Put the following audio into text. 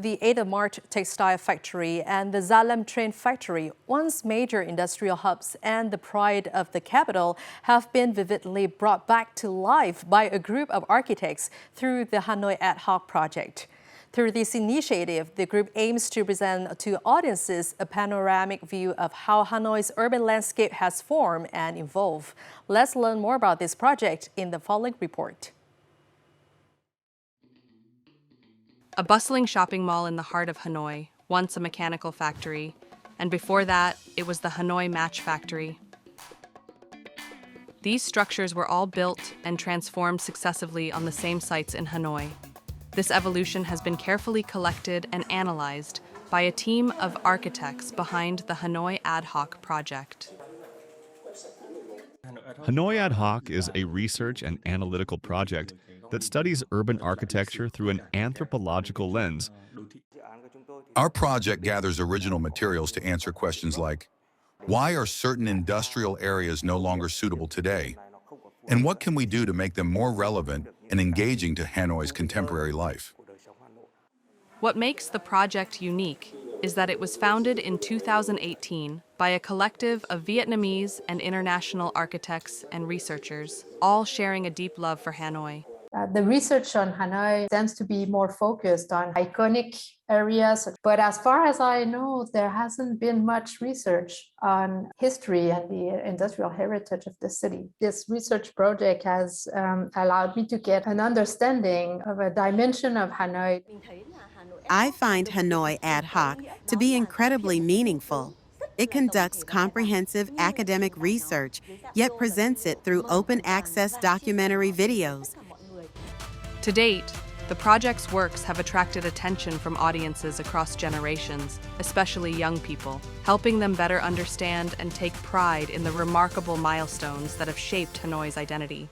the Hanoi Match Textile Factory and the Gia Lam Train Factory, once major industrial hubs and the pride of the capital, have been vividly brought back to life by a group of architects through the Hanoi Ad Hoc project. Through this initiative, the group aims to present to audiences a panoramic view of how Hanoi's urban landscape has formed and evolved. Let's learn more about this project in the following report. A bustling shopping mall in the heart of Hanoi, once a mechanical factory, and before that, it was the Hanoi Match Factory. These structures were all built and transformed successively on the same sites in Hanoi. This evolution has been carefully collected and analyzed by a team of architects behind the Hanoi Ad Hoc project. Hanoi Ad Hoc is a research and analytical project that studies urban architecture through an anthropological lens. Our project gathers original materials to answer questions like, why are certain industrial areas no longer suitable today? And what can we do to make them more relevant and engaging to Hanoi's contemporary life? What makes the project unique is that it was founded in 2018 by a collective of Vietnamese and international architects and researchers, all sharing a deep love for Hanoi. The research on Hanoi tends to be more focused on iconic areas, but as far as I know, there hasn't been much research on history and the industrial heritage of the city. This research project has allowed me to get an understanding of a dimension of Hanoi. I find Hanoi Ad Hoc to be incredibly meaningful. It conducts comprehensive academic research, yet presents it through open access documentary videos. To date, the project's works have attracted attention from audiences across generations, especially young people, helping them better understand and take pride in the remarkable milestones that have shaped Hanoi's identity.